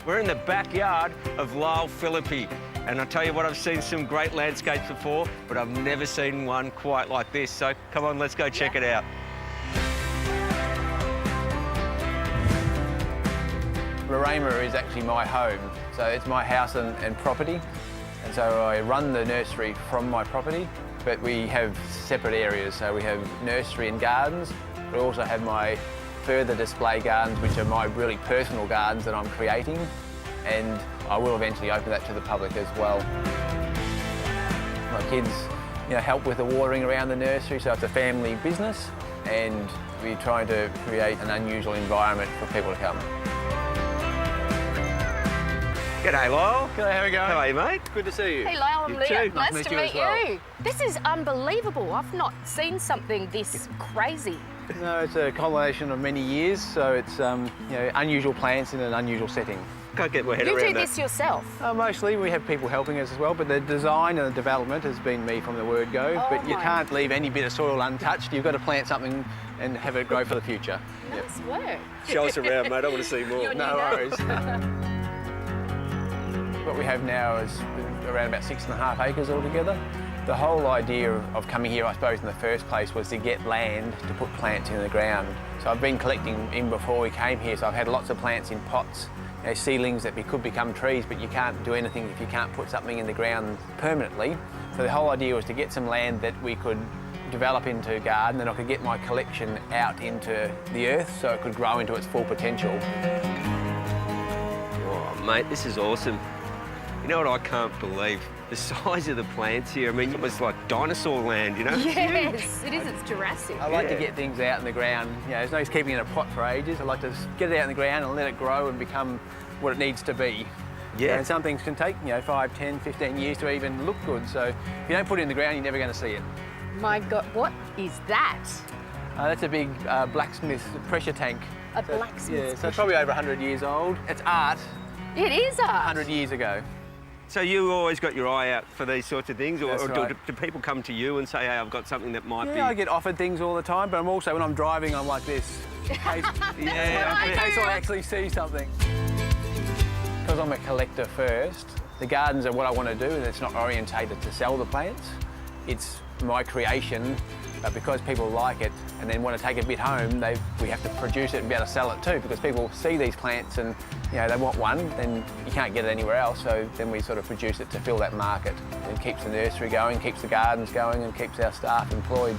We're in the backyard of Lyle Philippi. And I tell you what, I've seen some great landscapes before, but I've never seen one quite like this. So come on, let's go check it out. Roraima is actually my home, so it's my house and property. And so I run the nursery from my property, but we have separate areas. So we have nursery and gardens. We also have my further display gardens, which are my really personal gardens that I'm creating. And I will eventually open that to the public as well. My kids, help with the watering around the nursery, so it's a family business, and we're trying to create an unusual environment for people to come. G'day, Lyle. G'day, how are you going? How are you, mate? Good to see you. Hey, Lyle, I'm Leah. Nice to meet you. This is unbelievable. I've not seen something this crazy. No, it's a combination of many years, so it's unusual plants in an unusual setting. Can't get my head around You that. do this yourself? Mostly, we have people helping us as well, but the design and the development has been me from the word go. Oh, but you can't leave any bit of soil untouched. You've got to plant something and have it grow for the future. Nice work. Show us around, mate. I want to see more. No worries. What we have now is around about 6.5 acres altogether. The whole idea of coming here, I suppose, in the first place was to get land to put plants in the ground. So I've been collecting in before we came here, so I've had lots of plants in pots, seedlings that could become trees, but you can't do anything if you can't put something in the ground permanently. So the whole idea was to get some land that we could develop into a garden, and I could get my collection out into the earth so it could grow into its full potential. Oh, mate, this is awesome. You know what I can't believe? The size of the plants here. I mean, it was like dinosaur land, Yes, it is. It's Jurassic. I like to get things out in the ground. There's no use keeping it in a pot for ages. I like to get it out in the ground and let it grow and become what it needs to be. Yeah. And some things can take, 5, 10, 15 years to even look good. So if you don't put it in the ground, you're never going to see it. My God, what is that? That's a big blacksmith pressure tank. A blacksmith. Yeah, so it's probably over 100 years old. It's art. It is art. 100 years ago. So you always got your eye out for these sorts of things, or Right. do people come to you and say, hey, I've got something that might be... Yeah, I get offered things all the time, but I'm also, when I'm driving, I'm like this. In case I actually see something. Because I'm a collector first, the gardens are what I want to do, and it's not orientated to sell the plants. It's my creation, but because people like it and then want to take a bit home, we have to produce it and be able to sell it too, because people see these plants and they want one, then you can't get it anywhere else, so then we sort of produce it to fill that market. It keeps the nursery going, keeps the gardens going, and keeps our staff employed.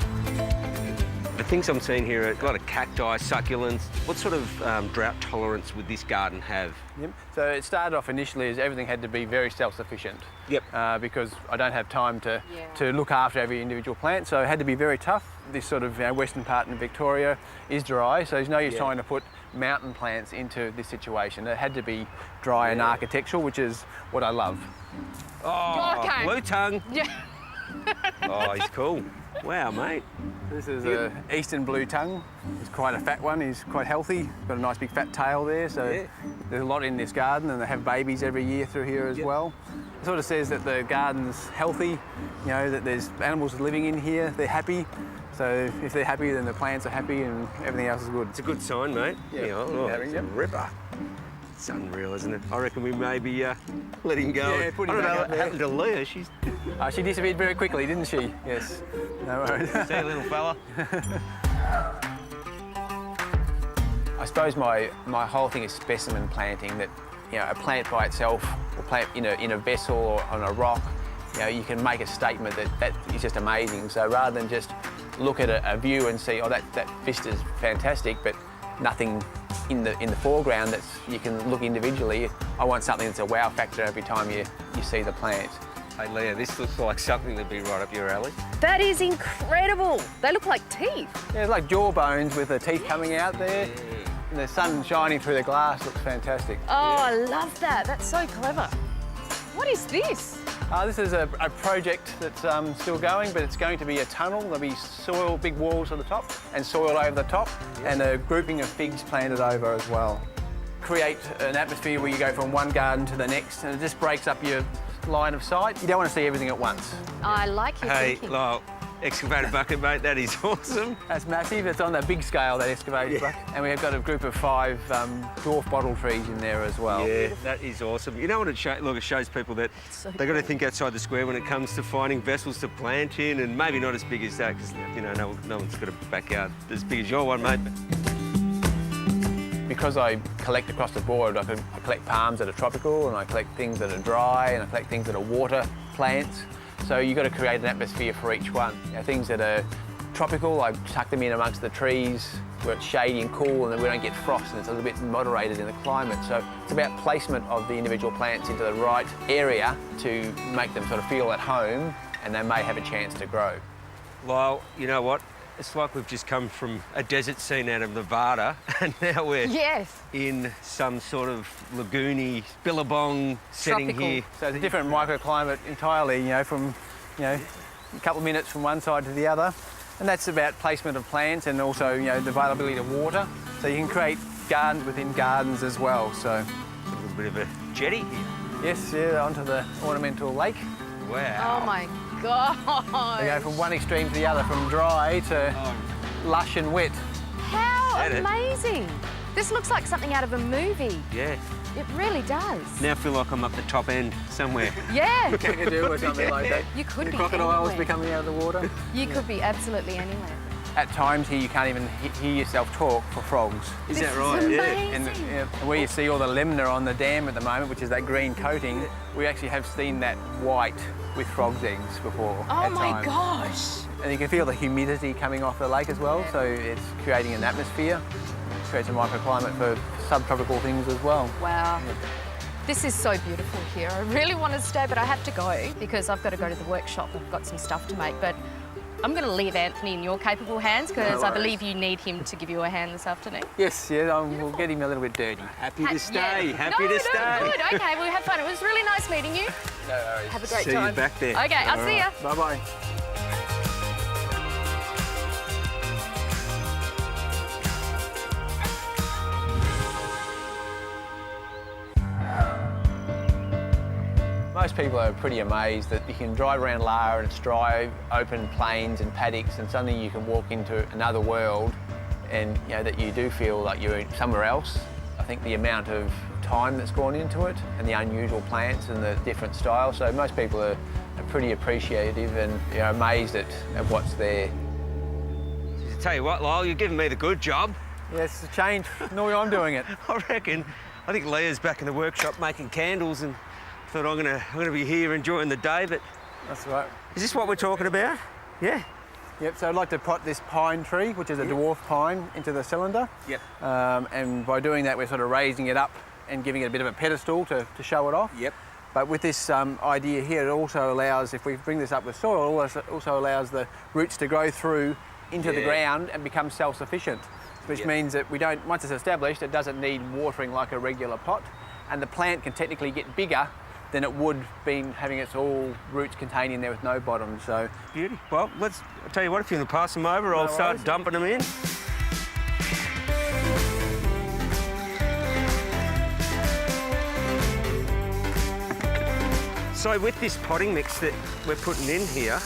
The things I'm seeing here are a lot of cacti, succulents. What sort of drought tolerance would this garden have? Yep. So it started off initially as everything had to be very self-sufficient. Yep. Because I don't have time to look after every individual plant, so it had to be very tough. This sort of western part in Victoria is dry, so there's no use trying to put mountain plants into this situation. It had to be dry and architectural, which is what I love. Oh, Okay. blue tongue. Yeah. Oh, he's cool. Wow, mate. This is an eastern blue tongue. He's quite a fat one. He's quite healthy. Got a nice big fat tail there. So there's a lot in this garden, and they have babies every year through here as well. It sort of says that the garden's healthy. That there's animals living in here. They're happy. So if they're happy, then the plants are happy, and everything else is good. It's a good sign, mate. It's a ripper. It's unreal, isn't it? I reckon we maybe let him go. Yeah, put him I don't back know up what happened to Leah. She disappeared very quickly, didn't she? Yes. No worries. See you, little fella. I suppose my whole thing is specimen planting. That a plant by itself, or plant in a vessel or on a rock, you can make a statement that is just amazing. So rather than just look at a view and see, oh, that vista's fantastic, but nothing in the foreground that you can look individually. I want something that's a wow factor every time you see the plant. Hey, Leah, this looks like something that'd be right up your alley. That is incredible. They look like teeth. Yeah, it's like jaw bones with the teeth coming out there. And the sun shining through the glass looks fantastic. Oh, I love that. That's so clever. What is this? This is a project that's still going, but it's going to be a tunnel. There'll be soil, big walls at the top, and soil over the top, and a grouping of figs planted over as well. Create an atmosphere where you go from one garden to the next, and it just breaks up your line of sight. You don't want to see everything at once. I like your thinking. Lyle, excavator bucket, mate. That is awesome. That's massive. It's on that big scale, that excavator bucket. And we've got a group of 5 dwarf bottle trees in there as well. Yeah, that is awesome. You know what it shows? Look, it shows people that they've got to think outside the square when it comes to finding vessels to plant in, and maybe not as big as that, because, you know, no one's got a backyard as big as your one, mate. Because I collect across the board, I collect palms that are tropical, and I collect things that are dry, and I collect things that are water plants. So you've got to create an atmosphere for each one. You know, things that are tropical, I tuck them in amongst the trees where it's shady and cool, and then we don't get frost, and it's a little bit moderated in the climate. So it's about placement of the individual plants into the right area to make them sort of feel at home, and they may have a chance to grow. Lyle, you know what? It's like we've just come from a desert scene out of Nevada, and now we're in some sort of lagoony, billabong setting here. So it's a different microclimate entirely, you know, from, you know, a couple of minutes from one side to the other. And that's about placement of plants and also, you know, the availability of water. So you can create gardens within gardens as well, so. A little bit of a jetty here. Yes, yeah, onto the ornamental lake. Wow. Oh my God. We go from one extreme to the other, from dry to lush and wet. How amazing. This looks like something out of a movie. Yeah. It really does. Now I feel like I'm up the top end somewhere. Yeah. Cockatoo or something like that. You could the be crocodiles anywhere. be coming out of the water. You could be absolutely anywhere. At times here you can't even hear yourself talk for frogs. Is that This right? is Yeah. amazing. And where you see all the lemna on the dam at the moment, which is that green coating, we actually have seen that white with frogs' eggs before. Oh at my times. gosh. And you can feel the humidity coming off the lake as well, so it's creating an atmosphere, creates a microclimate for subtropical things as well. Wow. This is so beautiful here. I really want to stay, but I have to go because I've got to go to the workshop. I've got some stuff to make, but I'm going to leave Anthony in your capable hands because I believe you need him to give you a hand this afternoon. Yes, yeah, we'll get him a little bit dirty. Happy to stay. Yeah. Happy to stay. Good. Okay, well, have fun. It was really nice meeting you. No worries. Have a great See time. you back there. Okay, I'll see ya. Bye-bye. Most people are pretty amazed that you can drive around Lara and it's dry, open plains and paddocks, and suddenly you can walk into another world and, you know, that you do feel like you're somewhere else. I think the amount of time that's gone into it and the unusual plants and the different styles, so most people are pretty appreciative and, you know, amazed at what's there. I tell you what, Lyle, you're giving me the good job. Yeah, it's a change. No, I'm doing it. I reckon. I think Leah's back in the workshop making candles, and thought I'm gonna be here enjoying the day. But That's right. is this what we're talking about? Yeah. Yep, so I'd like to pot this pine tree, which is a dwarf pine, into the cylinder. Yep. And by doing that, we're sort of raising it up and giving it a bit of a pedestal to show it off. Yep. But with this idea here, it also allows, if we bring this up with soil, it also allows the roots to grow through into the ground and become self-sufficient, which means that we don't, once it's established, it doesn't need watering like a regular pot, and the plant can technically get bigger than it would been having its all roots contained in there with no bottom. So Beauty. Well, I'll tell you what, if you want to pass them over, I'll start dumping them in. So with this potting mix that we're putting in here,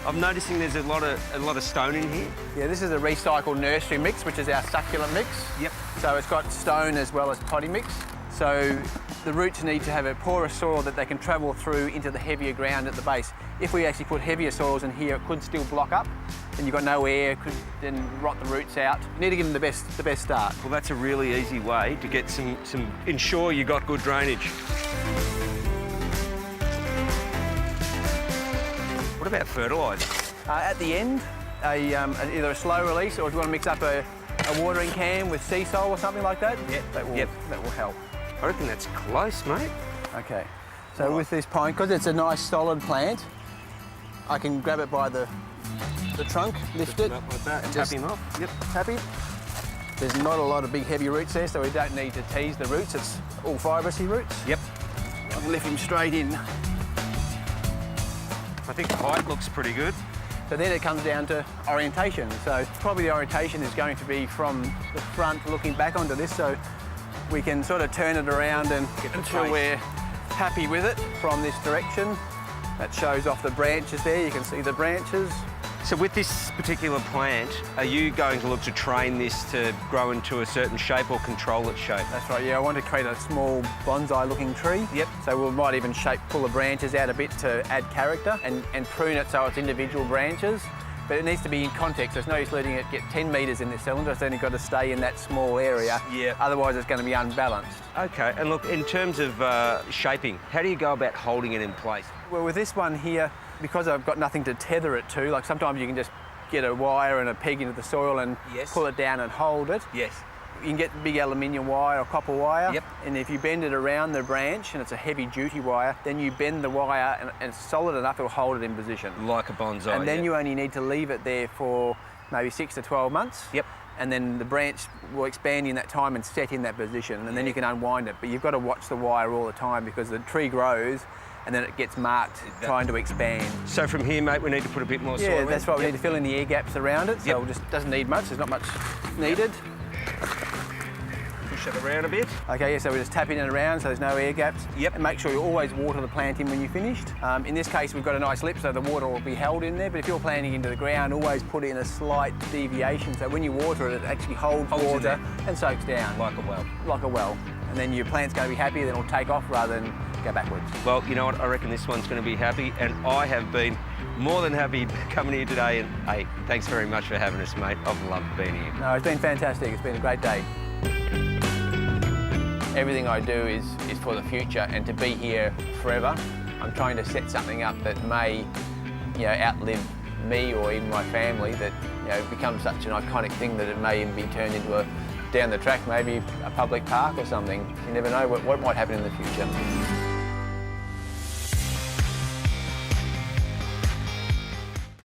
I'm noticing there's a lot of stone in here. yeah, this is a recycled nursery mix, which is our succulent mix. Yep. So it's got stone as well as potting mix. So the roots need to have a porous soil that they can travel through into the heavier ground at the base. If we actually put heavier soils in here, it could still block up, and you've got no air, could then rot the roots out. You need to give them the best start. Well, that's a really easy way to get ensure you got good drainage. What about fertiliser? At the end, either a slow release, or if you want to mix up a watering can with sea salt or something like that, that will help. I reckon that's close, mate. Okay, so with this pine, because it's a nice solid plant, I can grab it by the trunk, lift it, Up like that, and tap just him off. Yep. tap it. There's not a lot of big heavy roots there, so we don't need to tease the roots. It's all fibrous roots. Yep. I can lift him straight in. I think the height looks pretty good. So then it comes down to orientation. So probably the orientation is going to be from the front looking back onto this, so we can sort of turn it around and until we're happy with it from this direction. That shows off the branches there. You can see the branches. So So with this particular plant, are you going to look to train this to grow into a certain shape or control its shape? That's right, yeah, I want to create a small bonsai-looking tree. Yep. So we might even pull the branches out a bit to add character and prune it so it's individual branches. But it needs to be in context. There's no use letting it get 10 metres in this cylinder. It's only got to stay in that small area. Yeah. Otherwise, it's going to be unbalanced. Okay, and look, in terms of shaping, how do you go about holding it in place? Well, with this one here, because I've got nothing to tether it to, like sometimes you can just get a wire and a peg into the soil and pull it down and hold it. Yes. You can get big aluminium wire or copper wire. Yep. And if you bend it around the branch and it's a heavy duty wire, then you bend the wire and it's solid enough, it'll hold it in position. Like a bonsai. And then you only need to leave it there for maybe 6 to 12 months. Yep. And then the branch will expand in that time and set in that position, and then you can unwind it. But you've got to watch the wire all the time because the tree grows and then it gets marked trying to expand. So from here, mate, we need to put a bit more soil in? Yeah, that's right. We need to fill in the air gaps around it, so it just doesn't need much. There's not much needed. Push it around a bit. Okay, yeah, so we're just tapping it around so there's no air gaps. Yep. And make sure you always water the plant in when you're finished. In this case, we've got a nice lip, so the water will be held in there, but if you're planting into the ground, always put in a slight deviation, so when you water it, it actually holds water and soaks down. Like a well. Like a well. And then your plant's going to be happy, then it'll take off rather than go backwards. Well, you know what? I reckon this one's going to be happy, and I have been more than happy coming here today. And hey, thanks very much for having us, mate. I've loved being here. No, it's been fantastic. It's been a great day. Everything I do is for the future and to be here forever. I'm trying to set something up that may, outlive me or even my family, that, becomes such an iconic thing that it may even be turned into down the track, maybe a public park or something. You never know what might happen in the future.